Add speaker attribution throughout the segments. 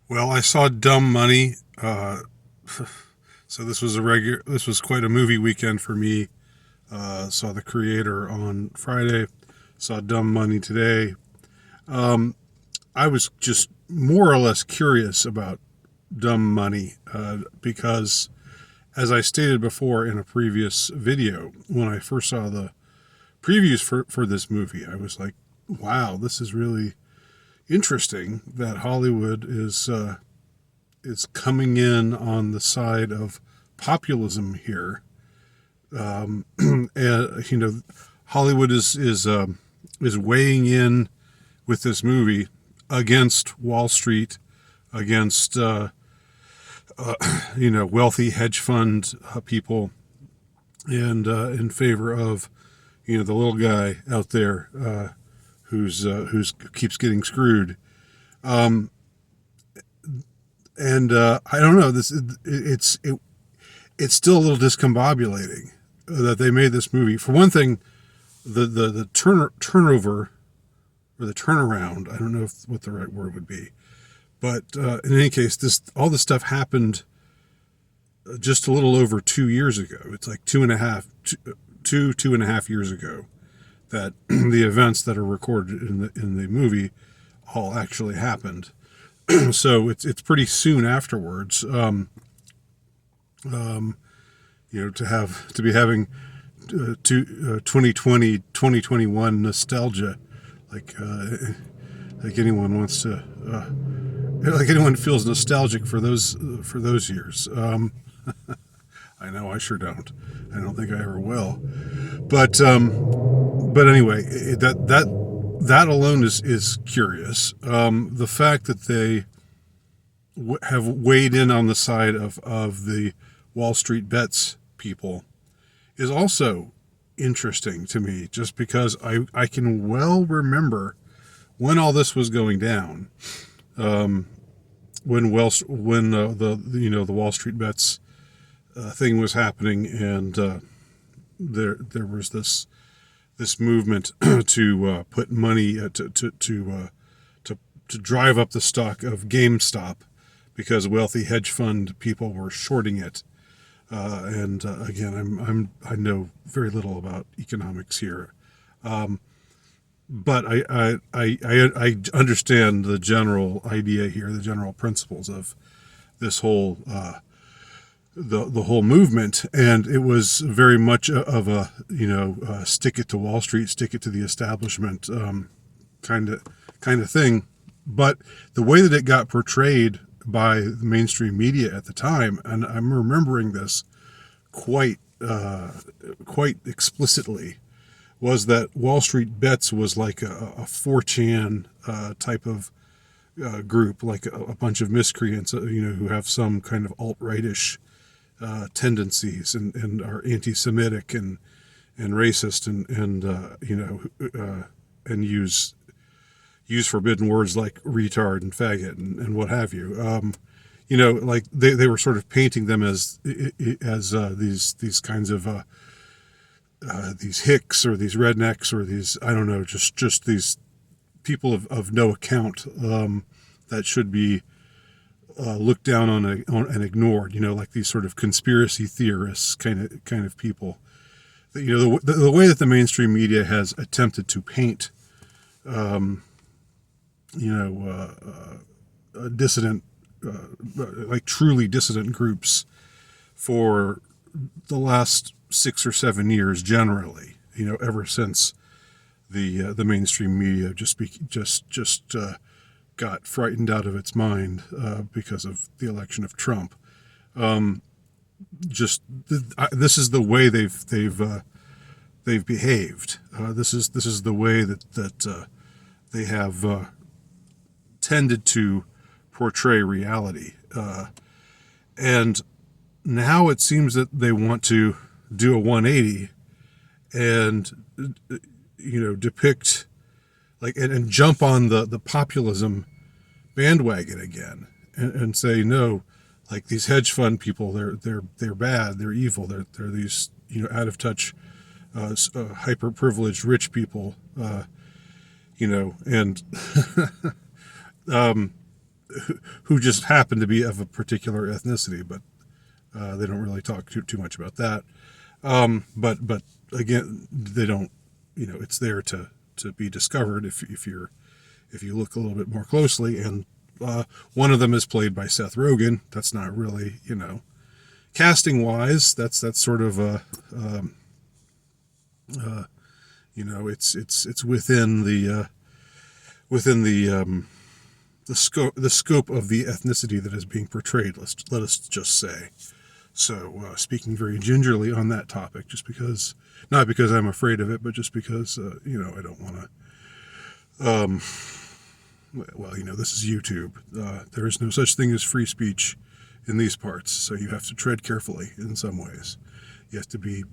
Speaker 1: Well, I saw Dumb Money. So this was a regular. This was quite a movie weekend for me. Saw The Creator on Friday. Saw Dumb Money today. Um, I was just more or less curious about Dumb Money because, as I stated before in a previous video, when I first saw the previews for this movie, I was like, "Wow, this is really interesting that Hollywood is coming in on the side of populism here. And, Hollywood is weighing in with this movie against Wall Street, against wealthy hedge fund people, and in favor of the little guy out there who's keeps getting screwed. Um, and I don't know. It's still a little discombobulating that they made this movie. For one thing, the turnover or the turnaround. I don't know what the right word would be, but in any case, all this stuff happened just a little over 2 years ago. It's like two and a half years ago that the events that are recorded in the movie all actually happened. So it's pretty soon afterwards. To be having 2020 2021 nostalgia, like like anyone wants to like anyone feels nostalgic for those years. I know I sure don't. I don't think I ever will. But anyway, that alone is curious. The fact that they have weighed in on the side of the Wall Street bets people is also interesting to me, just because I can well remember when all this was going down, when the Wall Street bets thing was happening, and there was this movement to put money to drive up the stock of GameStop because wealthy hedge fund people were shorting it. And again, I know very little about economics here, but I understand the general idea here, the general principles of this whole the whole movement, and it was very much of a stick it to Wall Street, stick it to the establishment kind of thing. But the way that it got portrayed by the mainstream media at the time, and I'm remembering this quite quite explicitly, was that Wall Street Bets was like a 4chan type of group, like a bunch of miscreants, who have some kind of alt-rightish tendencies and are anti-Semitic and racist and use forbidden words like retard and faggot and what have you. Like they were sort of painting them as these kinds of these hicks or these rednecks or these, I don't know, just these people of no account that should be looked down on and ignored. Like these sort of conspiracy theorists kind of people. The way that the mainstream media has attempted to paint dissident, like truly dissident groups for the last 6 or 7 years, generally, ever since the mainstream media just got frightened out of its mind because of the election of Trump. This is the way they've behaved. This is the way that they have tended to portray reality. And now it seems that they want to do a 180 and depict and jump on the populism bandwagon again and say, no, like these hedge fund people, they're bad, they're evil, they're these out of touch hyper privileged rich people, and who just happen to be of a particular ethnicity, but they don't really talk too much about that. But again, they don't. It's there to be discovered if you look a little bit more closely. And one of them is played by Seth Rogen. That's not really, casting wise. That's sort of a it's within the scope of the ethnicity that is being portrayed. Let us just say. So speaking very gingerly on that topic, just because, not because I'm afraid of it, but just because I don't want to. This is YouTube. There is no such thing as free speech in these parts, so you have to tread carefully in some ways. You have to be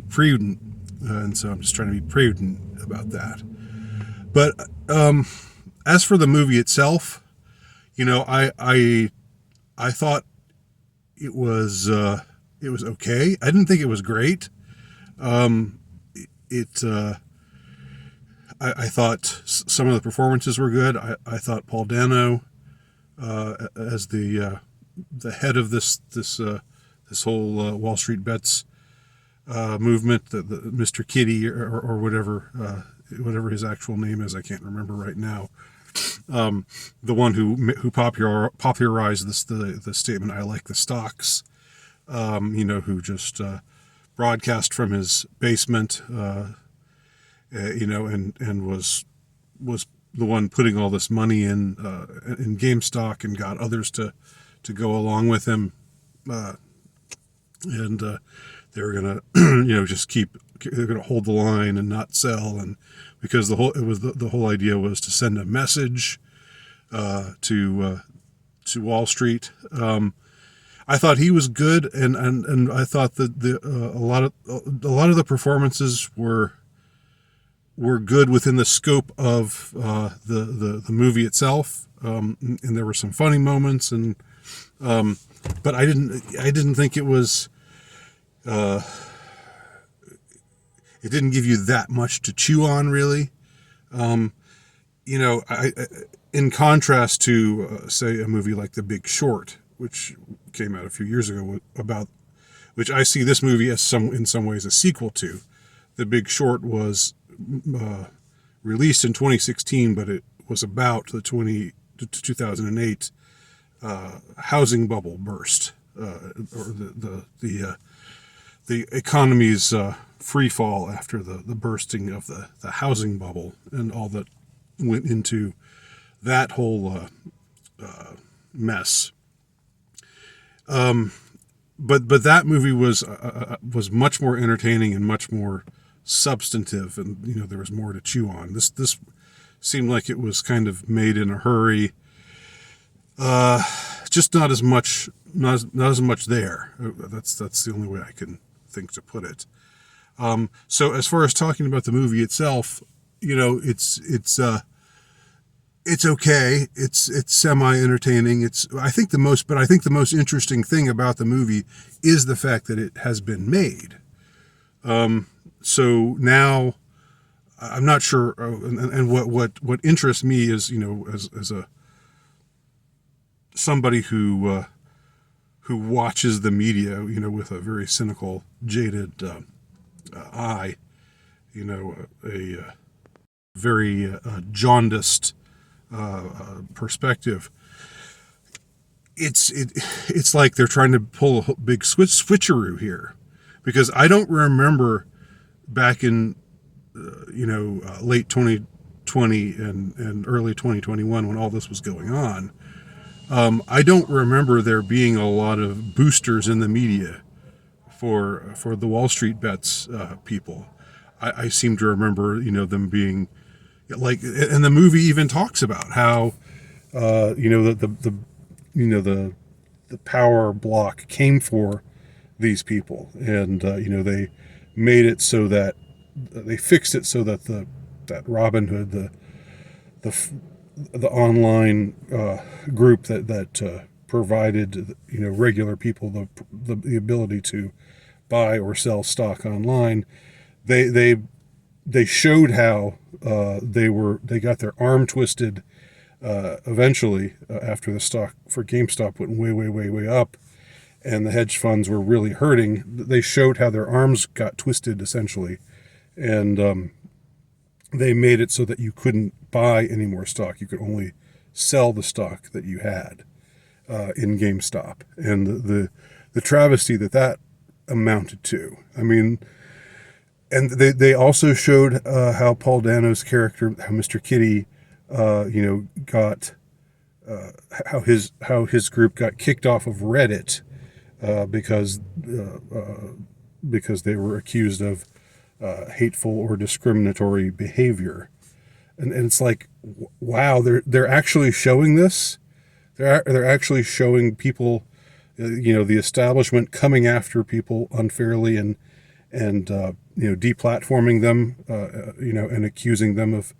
Speaker 1: prudent, and so I'm just trying to be prudent about that. But as for the movie itself, I thought it was okay. I didn't think it was great. I thought some of the performances were good. I thought Paul Dano, as the head of this whole Wall Street Bets movement, the Mr. Kitty or whatever his actual name is, I can't remember right now. The one who popularized the statement, "I like the stocks," who just broadcast from his basement, and was the one putting all this money in GameStop and got others to go along with him, and they were gonna they're gonna hold the line and not sell, and because the whole idea was to send a message to Wall Street. I thought he was good, and I thought that a lot of the performances were good within the scope of the movie itself, and there were some funny moments, and but I didn't think it was. It didn't give you that much to chew on, really. In contrast to, say, a movie like The Big Short, which came out a few years ago, which I see this movie as in some ways a sequel to. The Big Short was released in 2016, but it was about the 2008 housing bubble burst, or the economy's free fall after the bursting of the housing bubble and all that went into that whole mess. But that movie was much more entertaining and much more substantive, and there was more to chew on. This seemed like it was kind of made in a hurry. Just not as much there. That's the only way I can think to put it. So as far as talking about the movie itself, it's okay. It's semi-entertaining. I think the most interesting thing about the movie is the fact that it has been made. So now I'm not sure, and what interests me is, as somebody who watches the media, with a very cynical, jaded eye, a very jaundiced perspective. It's like they're trying to pull a big switcheroo here, because I don't remember back in late 2020 and early 2021 when all this was going on. I don't remember there being a lot of boosters in the media for the Wall Street Bets people. I seem to remember them being like, and the movie even talks about how the power block came for these people, and they made it so that they fixed it so that that Robinhood, the online group that provided regular people the ability to buy or sell stock online, they showed how they got their arm twisted Eventually, after the stock for GameStop went way, way, way, way up, and the hedge funds were really hurting, they showed how their arms got twisted essentially, and they made it so that you couldn't buy any more stock. You could only sell the stock that you had in GameStop, and the travesty that amounted to. I mean, and they also showed how Paul Dano's character, how Mr. Kitty, got how his group got kicked off of Reddit because they were accused of hateful or discriminatory behavior, and it's like, wow, they're actually showing this. They're actually showing people, the establishment coming after people unfairly and deplatforming them, and accusing them of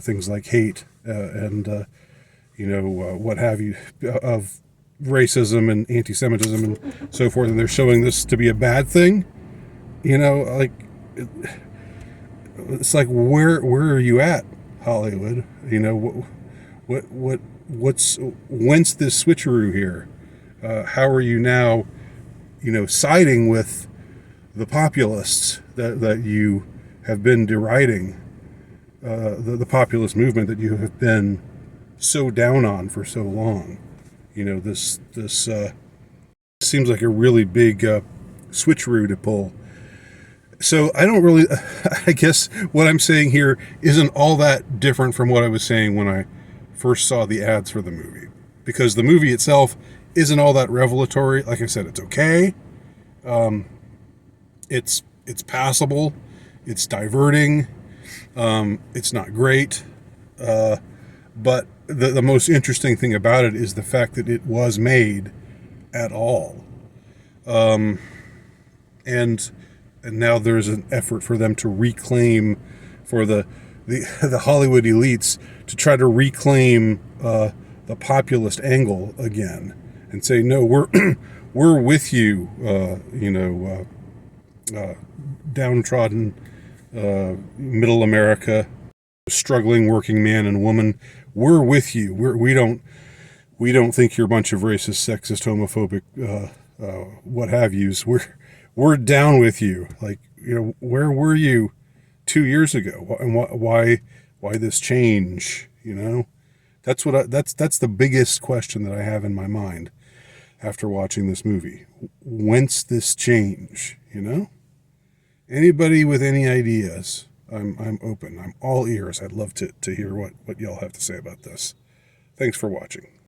Speaker 1: things like hate what have you, of racism and anti-Semitism and so forth, and they're showing this to be a bad thing. It's like, where are you at, Hollywood? Whence this switcheroo here? How are you now, siding with the populists that you have been deriding, the populist movement that you have been so down on for so long? This seems like a really big switcheroo to pull. So I guess what I'm saying here isn't all that different from what I was saying when I first saw the ads for the movie, because the movie itself isn't all that revelatory. Like I said, it's okay. It's passable. It's diverting. It's not great. But the most interesting thing about it is the fact that it was made at all. And now there's an effort for them to reclaim, for the Hollywood elites to try to reclaim the populist angle again, and say, no, we're with you, downtrodden middle America, struggling working man and woman. We're with you. We don't think you're a bunch of racist, sexist, homophobic, what have yous. We're down with you. Like, where were you 2 years ago? And why this change? That's that's the biggest question that I have in my mind after watching this movie. Whence this change? Anybody with any ideas? I'm open. I'm all ears. I'd love to hear what y'all have to say about this. Thanks for watching.